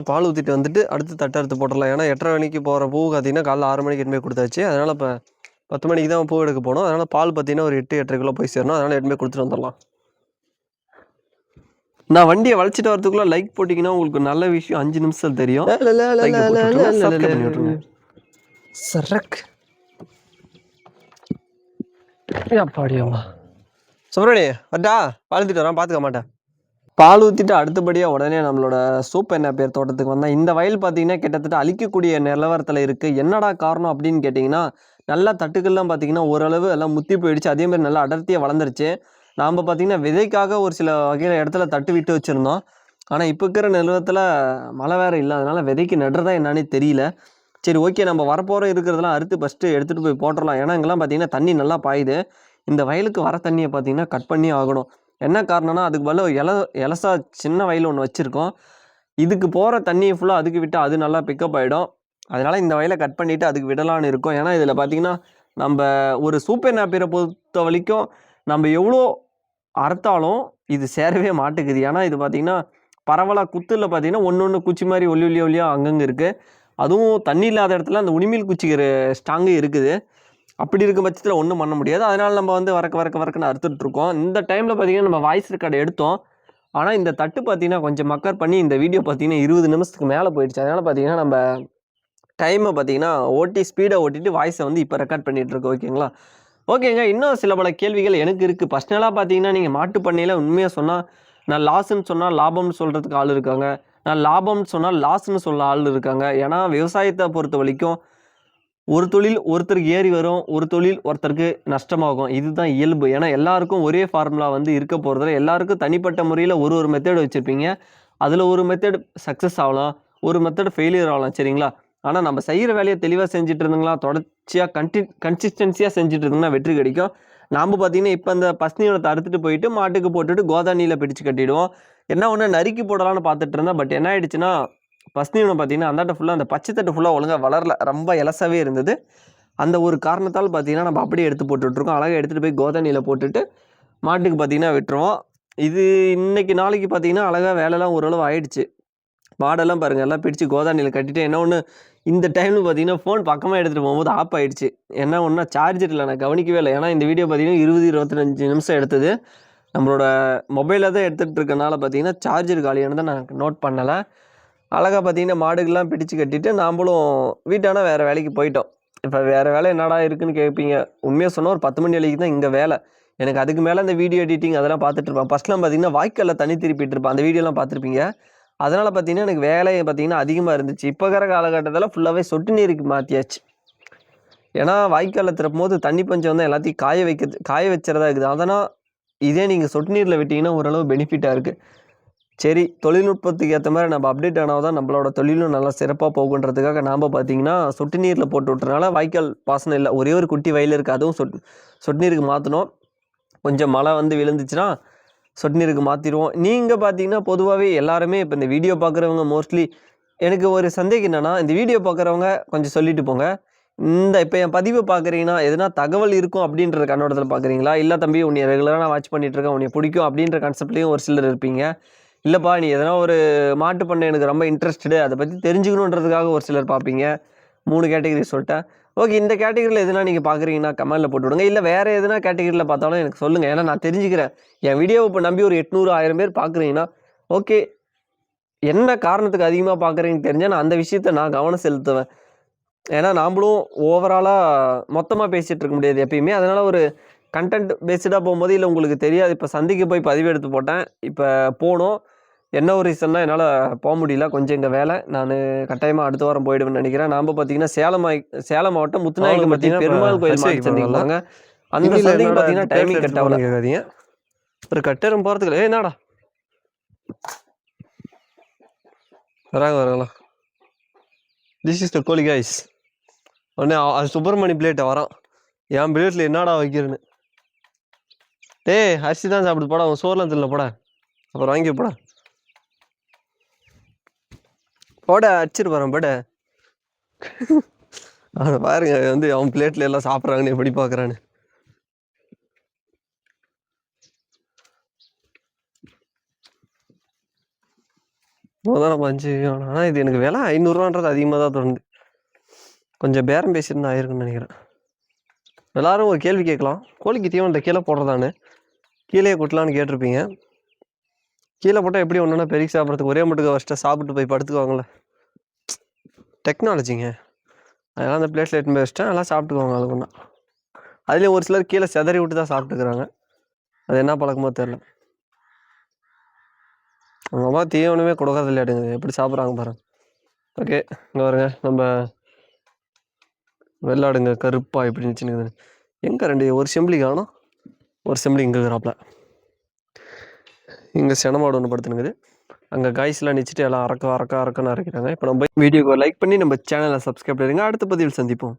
பால் ஊற்றிட்டு வந்துட்டு அடுத்து தட்டை அறுத்து போட்டுடலாம். ஏன்னா 8:30 மணிக்கு போகிற பூ பார்த்தீங்கன்னா காலைல 6 மணிக்கு எட்டுமே கொடுத்தாச்சு. அதனால் இப்போ 10 மணிக்கு தான் பூ எடுக்க போகணும். அதனால் பால் பார்த்தீங்கன்னா ஒரு 8-8:30 கிலோ போய் சேரணும். அதனால் எட்டுமே கொடுத்துட்டு வந்துடலாம். நான் வண்டியை வளைச்சிட்டு வரதுக்குள்ளே லைக் போட்டிங்கன்னா உங்களுக்கு நல்ல விஷயம் 5 நிமிஷம் தெரியும். சப்ஸ்கிரைப் பண்ணி விட்டுருங்க. சரக் அப்பாடியம்மா சுப்ரமணி அட்டா பால் ஊற்றிட்டு வரான், பார்த்துக்க மாட்டேன். பால் ஊற்றிட்டு அடுத்தபடியாக உடனே நம்மளோட சூப் என்ன பேர் தோட்டத்துக்கு வந்தால் இந்த வயல் பார்த்தீங்கன்னா கிட்டத்தட்ட அழிக்கக்கூடிய நிலவரத்தில் இருக்குது. என்னடா காரணம் அப்படின்னு கேட்டிங்கன்னா, நல்லா தட்டுக்கள்லாம் பார்த்தீங்கன்னா ஓரளவு எல்லாம் முத்தி போயிடுச்சு. அதேமாதிரி நல்லா அடர்த்தியாக வளர்ந்துருச்சு. நாம் பார்த்தீங்கன்னா விதைக்காக ஒரு சில வகையில் இடத்துல தட்டு விட்டு வச்சுருந்தோம். ஆனால் இப்போ இருக்கிற நிலவரத்தில் மழை வேறு இல்லை. அதனால் விதைக்கு நடுறதா என்னன்னே தெரியல. சரி ஓகே, நம்ம வரப்போகிற இருக்கிறதெல்லாம் அறுத்து ஃபஸ்ட்டு எடுத்துகிட்டு போய் போட்டுடலாம். ஏன்னா இங்கெல்லாம் பார்த்தீங்கன்னா தண்ணி நல்லா பாயுது. இந்த வயலுக்கு வர தண்ணியை பார்த்தீங்கன்னா கட் பண்ணி ஆகணும். என்ன காரணம்னா அதுக்கு பதிலாக எலசா சின்ன வயல் ஒன்று வச்சுருக்கோம். இதுக்கு போகிற தண்ணியை ஃபுல்லாக அதுக்கு விட்டால் அது நல்லா பிக்கப் ஆகிடும். அதனால் இந்த வயலை கட் பண்ணிவிட்டு அதுக்கு விடலான்னு இருக்கோம். ஏன்னா இதில் பார்த்திங்கன்னா நம்ம ஒரு சூப்பர் நாப்பியரை பொறுத்த வரைக்கும் நம்ம எவ்வளோ அறுத்தாலும் இது சேரவே மாட்டேங்குது. ஏன்னா இது பார்த்திங்கன்னா பரவலாக குத்தில் பார்த்திங்கன்னா ஒன்று குச்சி மாதிரி ஒல்லியாக அங்கங்கே இருக்குது. அதுவும் தண்ணி இல்லாத இடத்துல அந்த உணிமீல் குச்சிக்கிற ஸ்டாங்கு இருக்குது. அப்படி இருக்க பட்சத்தில் ஒன்றும் பண்ண முடியாது. அதனால் நம்ம வந்து வரக்குன்னு அறுத்துட்ருக்கோம். இந்த டைமில் பார்த்திங்கன்னா நம்ம வாய்ஸ் ரெக்கார்டு எடுத்தோம். ஆனால் இந்த தட்டு பார்த்திங்கன்னா கொஞ்சம் மக்கர் பண்ணி இந்த வீடியோ பார்த்திங்கன்னா 20 நிமிஷத்துக்கு மேலே போயிடுச்சு. அதனால் பார்த்திங்கன்னா நம்ம டைமை பார்த்திங்கன்னா ஸ்பீடை ஓட்டிட்டு வாய்ஸை வந்து இப்போ ரெக்கார்ட் பண்ணிகிட்ருக்கோம். ஓகேங்களா? ஓகேங்க. இன்னும் சில பல கேள்விகள் எனக்கு இருக்குது. பர்சனலாக பார்த்திங்கன்னா நீங்கள் மாட்டு பண்ணையில் உண்மையாக சொன்னால் நான் லாஸ்ன்னு சொன்னால் லாபம்னு சொல்கிறதுக்கு ஆள் இருக்காங்க. நான் லாபம்னு சொன்னால் லாஸ்ன்னு சொல்ல ஆள் இருக்காங்க. ஏன்னா விவசாயத்தை பொறுத்த வரைக்கும் ஒரு தொழில் ஒருத்தருக்கு ஏறி வரும், ஒரு தொழில் ஒருத்தருக்கு நஷ்டமாகும். இதுதான் இயல்பு. ஏன்னா எல்லாருக்கும் ஒரே ஃபார்முலா வந்து இருக்க போகிறதில்ல. எல்லாருக்கும் தனிப்பட்ட முறையில் ஒரு மெத்தட் வச்சுருப்பீங்க. அதில் ஒரு மெத்தட் சக்ஸஸ் ஆகலாம், ஒரு மெத்தட் ஃபெயிலியர் ஆகலாம். சரிங்களா? ஆனால் நம்ம செய்கிற வேலையை தெளிவாக செஞ்சுட்டு இருந்தோங்களா, தொடர்ச்சியாக கன்சிஸ்டன்சியாக செஞ்சுட்டு இருந்தோம்னா வெற்றி கிடைக்கும். நாம் பார்த்திங்கன்னா இப்போ அந்த பசுனீனத்தை அறுத்துட்டு போயிட்டு மாட்டுக்கு போட்டுட்டு கோதானியில் பிடிச்சு கட்டிடுவோம். என்ன ஒன்று நறுக்கி போடலான்னு பார்த்துட்டு இருந்தேன். பட் என்ன ஆகிடுச்சுன்னா பசுனீனம் பார்த்திங்கன்னா அந்தாட்ட ஃபுல்லாக அந்த பச்சை தட்டு ஃபுல்லாக ஒழுங்காக வளரல, ரொம்ப இலசாவே இருந்தது. அந்த ஒரு காரணத்தால் பார்த்திங்கன்னா நம்ம அப்படியே எடுத்து போட்டுட்ருக்கோம். அழகாக எடுத்துகிட்டு போய் கோதானியில் போட்டுட்டு மாட்டுக்கு பார்த்திங்கன்னா விட்டுருவோம். இது இன்றைக்கி நாளைக்கு பார்த்திங்கன்னா அழகாக வேலைலாம் ஓரளவு ஆகிடுச்சு. மாடெல்லாம் பாருங்கள் எல்லாம் பிடிச்சி கோதானியில் கட்டிட்டு என்ன ஒன்று இந்த டைமில் பார்த்திங்கன்னா ஃபோன் பக்கமாக எடுத்துகிட்டு போகும்போது ஆஃப் ஆகிடுச்சு. என்ன ஒன்றா சார்ஜர் இல்லை, நான் கவனிக்கவே இல்லை. ஏன்னா இந்த வீடியோ பார்த்திங்கன்னா 20-25 நிமிஷம் எடுத்தது. நம்மளோட மொபைலில் தான் எடுத்துகிட்டு இருக்கனால பார்த்திங்கன்னா சார்ஜர் காலியானதை நான் நோட் பண்ணலை. அழகாக பார்த்திங்கன்னா மாடுகள்லாம் பிடிச்சு கட்டிட்டு நாம்ளும் வீட்டான வேறு வேலைக்கு போயிட்டோம். இப்போ வேறு வேலை என்னடா இருக்குதுன்னு கேட்பீங்க. உண்மையாக சொன்னால் ஒரு 10 மணி வரைக்கும் தான் இங்கே வேலை. எனக்கு அதுக்கு மேலே இந்த வீடியோ எடிட்டிங் அதெல்லாம் பார்த்துட்ருப்பேன். ஃபஸ்ட்லாம் பார்த்திங்கன்னா வாய்க்காலில் தண்ணி திருப்பிட்டு இருப்பேன். அந்த வீடியோலாம் பார்த்துருப்பீங்க. அதனால் பார்த்திங்கன்னா எனக்கு வேலை பார்த்திங்கன்னா அதிகமாக இருந்துச்சு. இப்போ இருக்கிற காலகட்டத்தில் ஃபுல்லாகவே சொட்டு நீருக்கு மாற்றியாச்சு. ஏன்னா வாய்க்காலில் திறப்பும் போது தண்ணி பஞ்சம் வந்து எல்லாத்தையும் காய வச்சுறதா இருக்குது. அதனால் இதே நீங்கள் சொட்டு நீரில் விட்டிங்கன்னா ஓரளவு பெனிஃபிட்டாக இருக்குது. சரி, தொழில்நுட்பத்துக்கு ஏற்ற மாதிரி நம்ம அப்டேட் ஆனால் தான் நம்மளோட தொழிலும் நல்லா சிறப்பாக போகுன்றதுக்காக நாம் பார்த்திங்கன்னா சொட்டு நீரில் போட்டு விட்டுறனால வாய்க்கால் பாசனம் இல்லை. ஒரே ஒரு குட்டி வயல் இருக்குது, அதுவும் சொட்டு நீருக்கு மாற்றணும். கொஞ்சம் மழை வந்து விழுந்துச்சுன்னா சொட்டு நீருக்கு மாற்றிடுவோம். நீங்கள் பார்த்தீங்கன்னா பொதுவாகவே எல்லாருமே இப்போ இந்த வீடியோ பார்க்குறவங்க மோஸ்ட்லி எனக்கு ஒரு சந்தேகம் என்னென்னா, இந்த வீடியோ பார்க்குறவங்க கொஞ்சம் சொல்லிட்டு போங்க. இப்போ என் பதிவை பார்க்குறீங்கன்னா எதுனா தகவல் இருக்கும் அப்படின்ற கண்ணோட்டத்தில் பார்க்குறீங்களா, இல்லை தம்பி உன்னை ரெகுலராக நான் வாட்ச் பண்ணிகிட்ருக்கேன், உன்னை பிடிக்கும் அப்படின்ற கான்செப்ட்லேயும் ஒரு சிலர் இருப்பீங்க. இல்லைப்பா நீ எதனா ஒரு மாட்டு பண்ணை எனக்கு ரொம்ப இன்ட்ரெஸ்டடு, அதை பற்றி தெரிஞ்சுக்கணுன்றதுக்காக ஒரு சிலர் பார்ப்பீங்க. 3 கேட்டகரி சொல்லிட்டேன். ஓகே, இந்த கேட்டகரியில் எதுனா நீங்கள் பார்க்குறீங்கன்னா கமெண்ட்டில் போட்டு விடுங்க. இல்லை வேறு எதுனா கேட்டகரியில் பார்த்தாலும் எனக்கு சொல்லுங்கள். ஏன்னா நான் தெரிஞ்சுக்கிறேன். என் வீடியோவை இப்போ நம்பி ஒரு 800-1000 பேர் பார்க்குறீங்கன்னா ஓகே, என்ன காரணத்துக்கு அதிகமாக பார்க்குறீங்கன்னு தெரிஞ்சால் நான் அந்த விஷயத்தை நான் கவனம் செலுத்துவேன். ஏன்னா நாம்ளும் ஓவராலாக மொத்தமாக பேசிகிட்டு இருக்க முடியாது எப்பயுமே. அதனால் ஒரு கண்டென்ட் பேஸ்டாக போகும்போது இல்லை உங்களுக்கு தெரியாது. இப்போ சந்தைக்கு போய் பதிவு எடுத்து போட்டேன். இப்போ போகணும். என்ன ஒரு ரீசன்னா என்னால் போக முடியல, கொஞ்சம் இங்கே வேலை. நான் கட்டாயமாக அடுத்த வாரம் போயிடுவேன்னு நினைக்கிறேன். நாம் பார்த்தீங்கன்னா சேலம் மாவட்டம் முத்துநாயகம் பற்றி பெருமாள் கோயில் மாட்டு சந்தைக்கு போங்க. அந்த சந்தைக்கு பார்த்தீங்கன்னா டைமிங் கட் ஆகல. கேட்காதீங்க, ஒரு கட்டரம் போகிறதுக்கு என்னடா வராங்களா. திஸ் இஸ் த கோழி கைஸ். உடனே அது சுப்பிரமணி பிளேட்டை வரான். என் பிளேட்டில் என்னடா வைக்கிறேன்னு. அரிசி தான் சாப்பிட்டு போடா, உன் சோர்லாம் தெரியல போட, அப்புறம் வாங்கி போட போட அடிச்சிட்டு போகிறேன் போட. அதை பாருங்க வந்து அவன் பிளேட்டில் எல்லாம் சாப்பிட்றாங்கன்னு எப்படி பார்க்குறான்னு. முதல்ல நம்ம 5 ஆனால் இது எனக்கு விலை 500ரூவான்றது அதிகமாக தான் தோணுது. கொஞ்சம் பேரம் பேசியிருந்தா ஆயிருக்குன்னு நினைக்கிறேன். எல்லாரும் ஒரு கேள்வி கேட்கலாம், கோழிக்கு தீவனத்தை கீழே போடுறதான்னு. கீழே கொட்டலான்னு கேட்டிருப்பீங்க. கீழே போட்டால் எப்படி ஒன்றுனா பெருக்கி சாப்பிட்றதுக்கு ஒரே மட்டுக்கு ஃபஸ்ட்டு சாப்பிட்டு போய் படுத்துக்குவாங்களே, டெக்னாலஜிங்க. அதெல்லாம் அந்த பிளேட்டில் எடுத்துன்னு போய் வச்சிட்டேன், எல்லாம் சாப்பிட்டுக்குவாங்க. அது ஒன்றா அதுலேயும் ஒரு சிலர் கீழே செதறி விட்டு தான் சாப்பிட்டுக்கிறாங்க. அது என்ன பழக்கமோ தெரில. அவங்க அம்மா தீவனமே கொடுக்கறது இல்லையாட்டுங்க, எப்படி சாப்பிட்றாங்க பாருங்க. ஓகே, இங்கே வருங்க நம்ம வெள்ளாடுங்க கருப்பா எப்படி இருந்துச்சுன்னு. எங்கே 2 ஒரு செம்பிளி காணும், ஒரு செம்பிளி இங்கே இருக்கிறாப்புல. இங்கே செனமாடு ஒன்று படுத்துனுக்குது. அங்கே காய்ஸ்லாம் நிச்சுட்டு எல்லாம் அறக்கன்னு அரைக்கிறாங்க. இப்போ நம்ம வீடியோக்கு லைக் பண்ணி நம்ம சேனலை சப்ஸ்கிரைப் பண்ணுங்க. அடுத்த பதிவில் சந்திப்போம்.